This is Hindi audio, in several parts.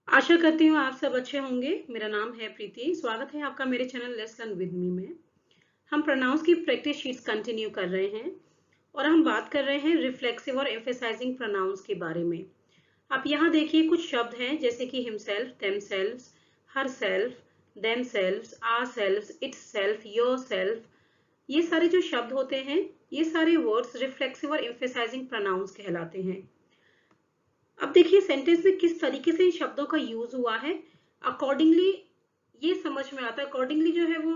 आशा करती हूँ आप सब अच्छे होंगे। मेरा नाम है प्रीति। स्वागत है आपका मेरे channel let's learn with me में। हम प्रोनाउंस की प्रैक्टिस शीट्स कंटिन्यू कर रहे हैं और हम बात कर रहे हैं रिफ्लेक्सिव और एम्फेसाइजिंग प्रोनाउंस के बारे में। आप यहाँ देखिए कुछ शब्द हैं जैसे कि himself, themselves, herself, themselves, ourselves, itself, yourself. ये सारे जो शब्द होते हैं, ये सारे वर्ड्स रिफ्लेक्सिव और एम्फेसाइजिंग प्रोनाउंस कहलाते हैं। अब देखिए सेंटेंस में किस तरीके से इन शब्दों का यूज हुआ है, अकॉर्डिंगली ये समझ में आता है। अकॉर्डिंगली जो है वो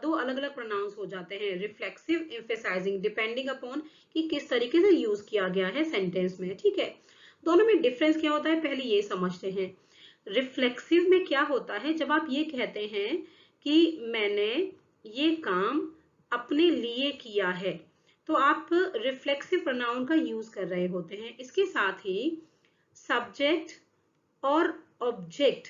दो अलग अलग प्रोनाउंस हो जाते हैं, रिफ्लेक्सिव, एम्फेसाइजिंग, डिपेंडिंग अपॉन कि किस तरीके से यूज किया गया है सेंटेंस में। ठीक है, दोनों में डिफरेंस क्या होता है पहले ये समझते हैं। रिफ्लेक्सिव में क्या होता है, जब आप ये कहते हैं कि मैंने ये काम अपने लिए किया है, तो आप रिफ्लेक्सिव प्रोनाउन का यूज कर रहे होते हैं। इसके साथ ही सब्जेक्ट और ऑब्जेक्ट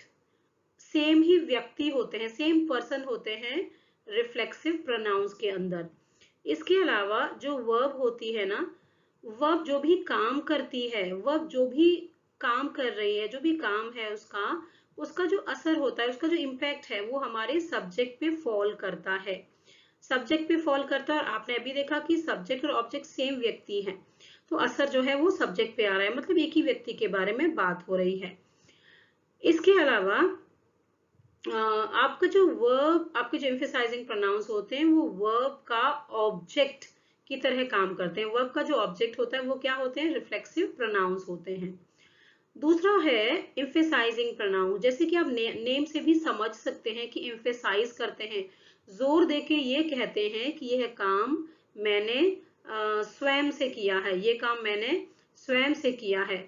सेम ही व्यक्ति होते हैं, सेम पर्सन होते हैं रिफ्लेक्सिव प्रोनाउंस के अंदर। इसके अलावा जो वर्ब होती है ना, वर्ब जो भी काम करती है, वर्ब जो भी काम कर रही है, जो भी काम है उसका उसका जो असर होता है, उसका जो इम्पैक्ट है वो हमारे सब्जेक्ट पे फॉल करता है। सब्जेक्ट पे फॉल करता है और आपने अभी देखा कि सब्जेक्ट और ऑब्जेक्ट सेम व्यक्ति हैं, तो असर जो है वो सब्जेक्ट पे आ रहा है, मतलब एक ही व्यक्ति के बारे में बात हो रही है। इसके अलावा आपका जो वर्ब, आपके जो एम्फेसाइजिंग प्रोनाउंस होते हैं वो वर्ब का ऑब्जेक्ट की तरह काम करते हैं। वर्ब का जो ऑब्जेक्ट होता है वो क्या होते हैं, रिफ्लेक्सिव प्रोनाउंस होते हैं। दूसरा है एम्फेसाइजिंग प्रोनाउन। जैसे कि आप नेम से भी समझ सकते हैं कि एम्फेसाइज करते हैं, जोर देके ये कहते हैं कि यह काम मैंने स्वयं से किया है, ये काम मैंने स्वयं से किया है।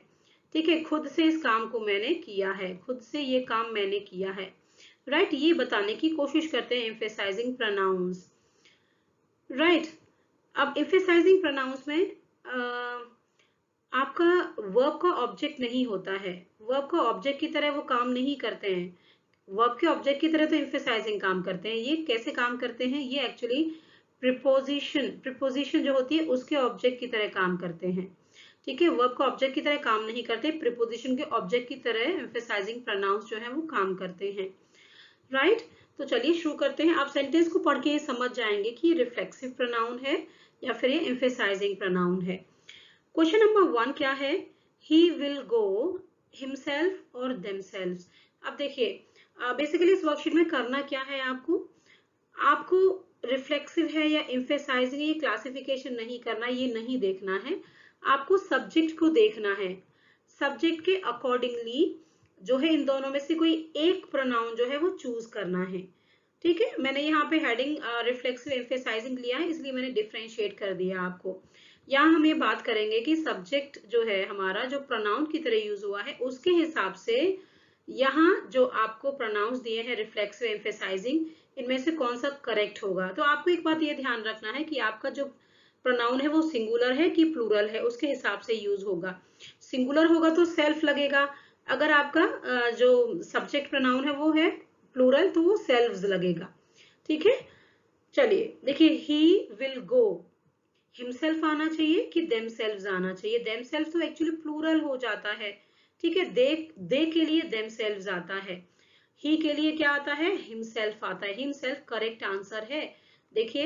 ठीक है, खुद से इस काम को मैंने किया है, खुद से ये काम मैंने किया है। राइट, ये बताने की कोशिश करते हैं एम्फेसाइजिंग प्रोनाउंस। राइट, अब एम्फेसाइजिंग प्रोनाउंस में आपका वर्ब का ऑब्जेक्ट नहीं होता है, वर्ब का ऑब्जेक्ट की तरह वो काम नहीं करते हैं। वर्ब के ऑब्जेक्ट की तरह तो एम्फेसाइजिंग काम करते हैं। ये कैसे काम करते हैं, ये एक्चुअली प्रिपोजिशन जो होती है उसके ऑब्जेक्ट की तरह काम करते हैं। ठीक है, वर्ब का ऑब्जेक्ट की तरह काम नहीं करते, प्रिपोजिशन के ऑब्जेक्ट की तरह एम्फेसाइजिंग प्रोनाउंस जो है वो काम करते हैं। राइट, तो चलिए शुरू करते हैं। आप सेंटेंस को पढ़ के समझ जाएंगे कि ये रिफ्लेक्सिव प्रोनाउन है या फिर ये एम्फेसाइजिंग प्रोनाउन है। क्वेश्चन नंबर 1 क्या है, ही विल गो, हिमसेल्फ और देमसेल्व्स। अब देखिए बेसिकली इस वर्कशीट में करना क्या है, आपको आपको रिफ्लेक्सिव है या एम्फेसाइजिंग ये क्लासिफिकेशन नहीं करना, ये नहीं देखना है। आपको सब्जेक्ट को देखना है, सब्जेक्ट के अकॉर्डिंगली जो है इन दोनों में से कोई एक प्रोनाउन जो है वो चूज करना है। ठीक है, मैंने यहाँ पे हेडिंग रिफ्लेक्सिव एम्फेसाइजिंग लिया है, इसलिए मैंने डिफरेंशिएट कर दिया आपको। यहाँ हम ये बात करेंगे कि सब्जेक्ट जो है हमारा जो प्रोनाउन की तरह यूज हुआ है उसके हिसाब से यहाँ जो आपको प्रोनाउंस दिए हैं रिफ्लेक्सिव एम्फेसाइजिंग, इनमें से कौन सा करेक्ट होगा। तो आपको एक बात ये ध्यान रखना है कि आपका जो प्रोनाउन है वो सिंगुलर है कि प्लूरल है, उसके हिसाब से यूज होगा। सिंगुलर होगा तो सेल्फ लगेगा, अगर आपका जो सब्जेक्ट प्रोनाउन है वो है प्लूरल तो वो सेल्व्स लगेगा। ठीक है, चलिए देखिए, ही विल गो, हिमसेल्फ आना चाहिए कि देमसेल्व्स आना चाहिए। देमसेल्फ तो एक्चुअली प्लूरल हो जाता है। ठीक है, दे के लिए देमसेल्व्स आता है, ही के लिए क्या आता है, हिमसेल्फ आता है। हिमसेल्फ करेक्ट आंसर है। देखिए,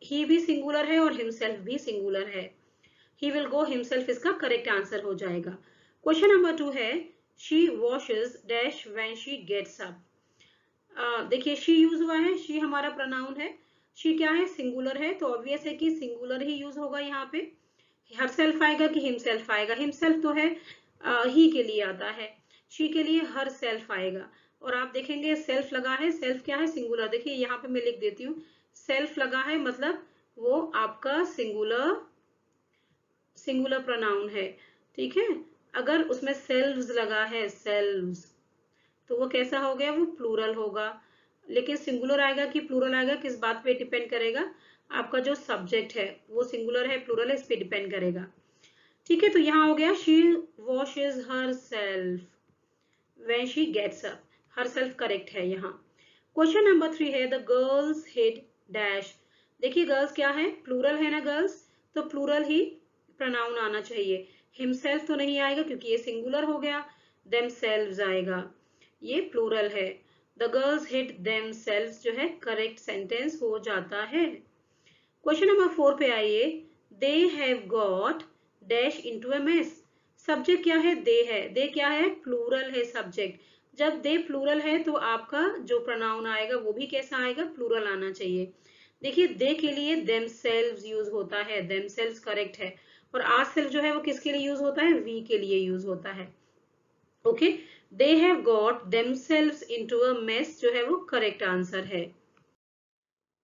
ही भी सिंगुलर है और हिमसेल्फ भी सिंगुलर है। ही विल गो, हिमसेल्फ इसका करेक्ट आंसर हो जाएगा। क्वेश्चन नंबर 2 है, she washes dash when she gets up. देखिए शी यूज हुआ है, शी हमारा प्रोनाउन है। शी क्या है, सिंगुलर है, तो ऑब्वियस है कि सिंगुलर ही यूज होगा यहाँ पे। हर सेल्फ आएगा कि हिमसेल्फ आएगा, हिमसेल्फ तो है ही के लिए आता है, शी के लिए हर सेल्फ आएगा। और आप देखेंगे सेल्फ लगा है, सेल्फ क्या है, सिंगुलर। देखिए यहाँ पे मैं लिख देती हूँ, सेल्फ लगा है मतलब वो आपका सिंगुलर सिंगुलर प्रोनाउन है। ठीक है, अगर उसमें सेल्व्स लगा है, सेल्व्स, तो वो कैसा हो गया, वो प्लूरल होगा। लेकिन सिंगुलर आएगा कि प्लूरल आएगा किस बात पे डिपेंड करेगा, आपका जो सब्जेक्ट है वो सिंगुलर है प्लूरल है इस पे डिपेंड करेगा। ठीक है, तो यहाँ हो गया she washes herself when she gets up, herself correct है यहाँ। क्वेश्चन नंबर 3 है, द गर्ल्स हिड डैश। देखिए गर्ल्स क्या है, प्लूरल है ना गर्ल्स, तो प्लूरल ही प्रोनाउन आना चाहिए। हिमसेल्फ तो नहीं आएगा क्योंकि ये सिंगुलर हो गया, देमसेल्व्स आएगा। ये प्लूरल है। द गर्ल्स हिट देमसेल्व्स जो है करेक्ट सेंटेंस हो जाता है। क्वेश्चन नंबर 4 पे आइए। दे have got dash into a mess. Subject क्या है? दे है। दे क्या है? प्लूरल है सब्जेक्ट। जब दे प्लूरल है तो आपका जो प्रोनाउन आएगा वो भी कैसा आएगा? प्लूरल आना चाहिए। देखिए दे के लिए देमसेल्व्स यूज होता है, देमसेल्व्स करेक्ट है। और आरसेल्फ जो है वो किसके लिए यूज होता है? वी के लिए यूज होता है। Okay, they have got themselves into a mess जो है वो करेक्ट आंसर है।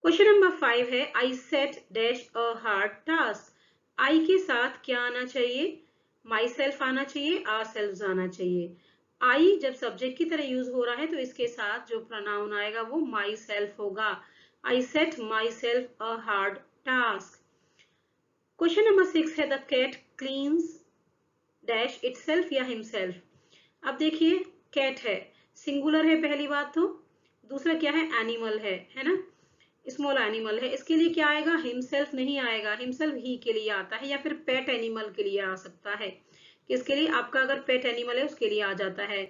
क्वेश्चन नंबर 5 है I set dash a hard task. I के साथ क्या आना चाहिए? माई सेल्फ आना चाहिए, आर सेल्फ आना चाहिए। आई जब सब्जेक्ट की तरह यूज हो रहा है तो इसके साथ जो प्रोनाउन आएगा वो माई सेल्फ होगा। I set myself a hard task. Question number 6 है the cat cleans dash itself या हिमसेल्फ। अब देखिए कैट है, सिंगुलर है पहली बात तो, दूसरा क्या है? एनिमल है ना, स्मॉल एनिमल है। इसके लिए क्या आएगा? हिमसेल्फ नहीं आएगा, हिमसेल्फ ही के लिए आता है, या फिर पेट एनिमल के लिए आ सकता है। किसके लिए? आपका अगर पेट एनिमल है उसके लिए आ जाता है,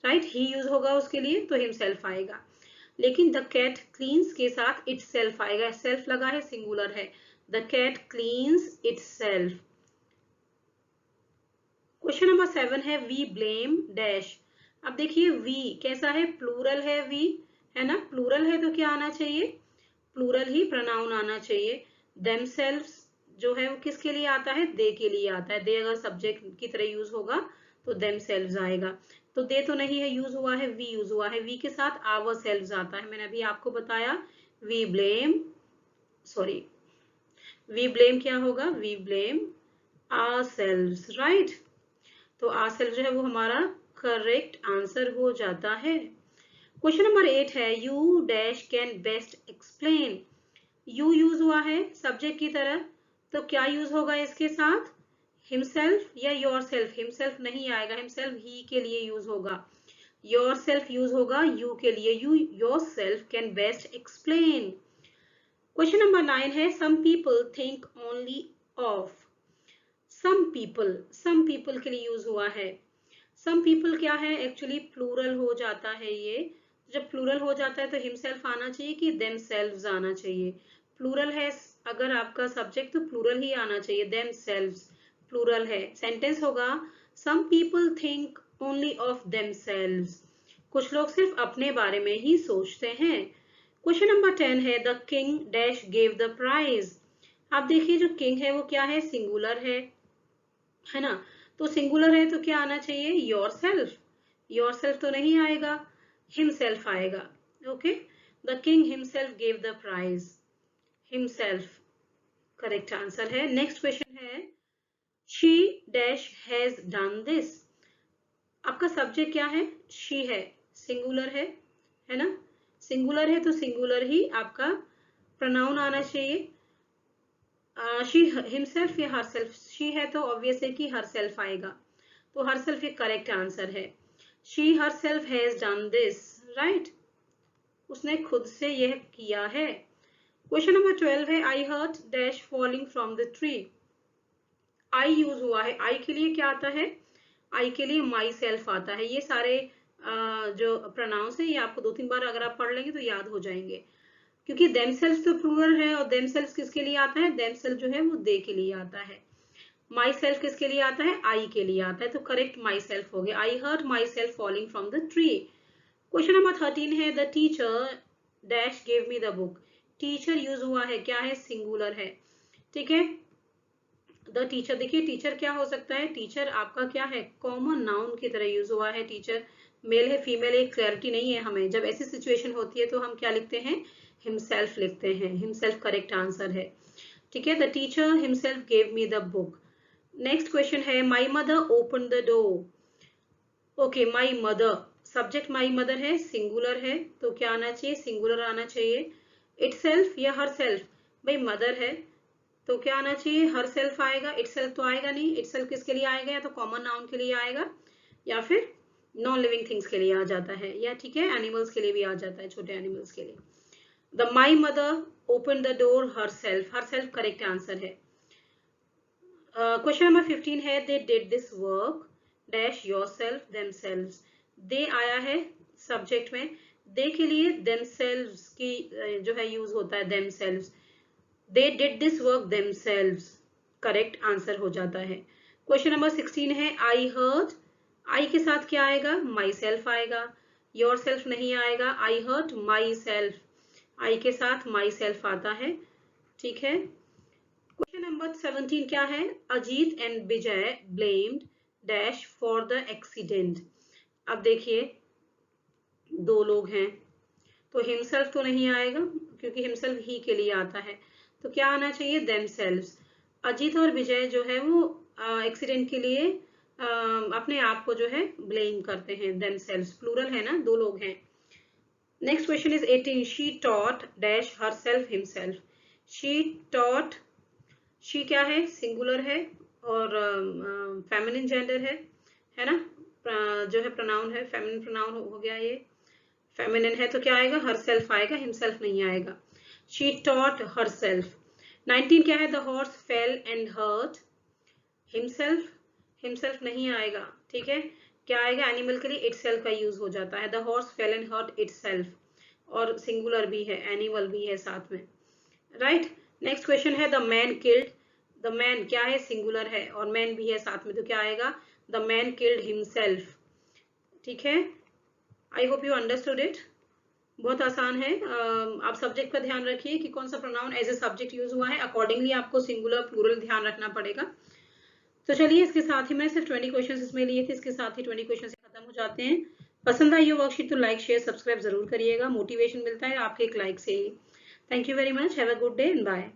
राइट, ही यूज होगा उसके लिए तो हिमसेल्फ आएगा। लेकिन द कैट क्लीन्स के साथ इट सेल्फ आएगा, सेल्फ लगा है, सिंगुलर है। The cat cleans itself. Question number 7 है वी ब्लेम डैश। अब देखिए वी कैसा है? प्लूरल है वी, है ना, प्लूरल है तो क्या आना चाहिए? प्लूरल ही प्रोनाउन आना चाहिए। देमसेल्व्स जो है वो किसके लिए आता है? दे के लिए आता है। दे अगर सब्जेक्ट की तरह यूज होगा तो देमसेल्व्स आएगा। तो दे तो नहीं है, यूज हुआ है, वी यूज हुआ है। वी के साथ आवर सेल्व्स आता है। मैंने अभी आपको बताया we blame, sorry, we blame क्या होगा? We blame ourselves, right. तो आवरसेल्व्स जो है वो हमारा करेक्ट आंसर हो जाता है। क्वेश्चन नंबर 8 है you dash can best explain. You use हुआ है सब्जेक्ट की तरह, तो क्या यूज होगा इसके साथ? हिमसेल्फ या योर सेल्फ? हिमसेल्फ नहीं आएगा, हिमसेल्फ ही के लिए यूज होगा। योर सेल्फ यूज होगा यू के लिए। You yourself can best explain. Question number 9 है some people think only of. Some people के लिए यूज हुआ है। सम पीपल क्या है? एक्चुअली प्लूरल हो जाता है ये। जब प्लूरल हो जाता है तो हिमसेल्फ आना चाहिए कि देमसेल्व्स आना चाहिए? प्लूरल है अगर आपका सब्जेक्ट तो प्लूरल ही आना चाहिए, देमसेल्व्स प्लूरल है। सेंटेंस होगा some people think only of themselves. कुछ लोग सिर्फ अपने बारे में ही सोचते हैं। क्वेश्चन नंबर 10 है the king dash gave the prize. आप देखिए जो किंग है वो क्या है? सिंगुलर है ना, तो सिंगुलर है तो क्या आना चाहिए? Your self. योर सेल्फ तो नहीं आएगा, हिमसेल्फ आएगा। Okay, the king himself gave the prize, himself correct answer है। नेक्स्ट क्वेश्चन है she dash has done this. आपका सब्जेक्ट क्या है? शी है, सिंगुलर है ना, सिंगुलर है तो सिंगुलर ही आपका प्रोनाउन आना चाहिए। शी हिमसेल्फ या हरसेल्फ? शी है तो ऑब्वियस है कि हरसेल्फ आएगा, तो हरसेल्फ एक करेक्ट आंसर है। She herself has done this, right, उसने खुद से यह किया है। क्वेश्चन नंबर 12 है I hurt dash falling from the tree. I use हुआ है। आई के लिए क्या आता है? आई के लिए माई सेल्फ आता है। ये सारे जो प्रोनाउंस है ये आपको 2-3 बार अगर आप पढ़ लेंगे तो याद हो जाएंगे, क्योंकि देमसेल्फ तो प्लूरल है और देमसेल्फ किसके लिए आता है? देमसेल्फ जो है वो दे के लिए आता है। माई सेल्फ किसके लिए आता है? आई के लिए आता है, तो करेक्ट माई सेल्फ हो गया। I hurt myself falling from the tree. Question number 13 है the teacher dash gave me the book. Teacher use हुआ है, क्या है? सिंगुलर है, ठीक है। द टीचर, देखिए टीचर क्या हो सकता है? टीचर आपका क्या है? कॉमन नाउन की तरह यूज हुआ है। टीचर मेल है फीमेल है क्लैरिटी नहीं है हमें। जब ऐसी सिचुएशन होती है तो हम क्या लिखते हैं? हिमसेल्फ लिखते हैं। हिमसेल्फ करेक्ट आंसर है, ठीक है। The teacher himself gave me the book. Next question है my mother open the door. Okay, my mother, subject my mother है, सिंगुलर है तो क्या आना चाहिए? सिंगुलर आना चाहिए। इटसेल्फ या हरसेल्फ? भाई मदर है तो क्या आना चाहिए? हर सेल्फ आएगा, इटसेल्फ तो आएगा नहीं। इटसेल्फ किसके लिए आएगा? या तो कॉमन नाउन के लिए आएगा या फिर नॉन लिविंग थिंग्स के लिए आ जाता है, या ठीक है एनिमल्स के लिए भी आ जाता है, छोटे एनिमल्स के लिए। The my mother open the door herself correct answer है। क्वेश्चन नंबर 15 है they did this work dash yourself themselves. They आया है सब्जेक्ट में दे के लिए themselves की जो है यूज होता है, themselves, they did this work themselves, correct answer हो जाता है। क्वेश्चन नंबर 16 है आई हर्ट, आई के साथ क्या आएगा, माई सेल्फ आएगा, योर सेल्फ नहीं आएगा, आई हर्ट माई सेल्फ, आई के साथ माई सेल्फ आता है, ठीक है। क्वेश्चन नंबर 17 क्या है, Ajit and Vijay blamed dash for the accident. अब देखिए दो लोग हैं तो हिमसेल्फ तो नहीं आएगा क्योंकि हिमसेल्फ ही के लिए आता है, तो क्या आना चाहिए, देमसेल्व्स। अजीत और विजय जो है वो एक्सीडेंट के लिए अपने आप को जो है ब्लेम करते हैं, देमसेल्व्स, प्लूरल है ना, दो लोग हैं। Next question is 18, she taught dash herself himself, she taught, she क्या है, सिंगुलर है और फेमिनिन जेंडर है ना, जो है प्रोनाउन है, फेमिनिन प्रोनाउन हो गया, ये फेमिनिन है तो क्या आएगा, हरसेल्फ आएगा, हिमसेल्फ नहीं आएगा। She taught herself. 19 क्या है, the horse fell and hurt himself, himself नहीं आएगा, ठीक है, क्या आएगा, एनिमल के लिए इटसेल्फ का यूज हो जाता है, the horse fell and hurt itself, और सिंगुलर भी है, एनिमल भी है साथ में, राइट। नेक्स्ट क्वेश्चन है the man killed, the man क्या है, सिंगुलर है और मैन भी है साथ में, तो क्या आएगा, द मैन किल्ड हिमसेल्फ, ठीक है। I hope you understood it, बहुत आसान है। आप सब्जेक्ट का ध्यान रखिए कि कौन सा pronoun as a subject use हुआ है, अकॉर्डिंगली आपको सिंगुलर प्लूरल ध्यान रखना पड़ेगा। तो चलिए इसके साथ ही मैं सिर्फ 20 क्वेश्चंस इसमें लिए थे, इसके साथ ही 20 क्वेश्चंस खत्म हो जाते हैं। पसंद आई हो वर्कशीट तो लाइक शेयर सब्सक्राइब जरूर करिएगा, मोटिवेशन मिलता है आपके एक लाइक से ही। Thank you very much, have a good day and bye.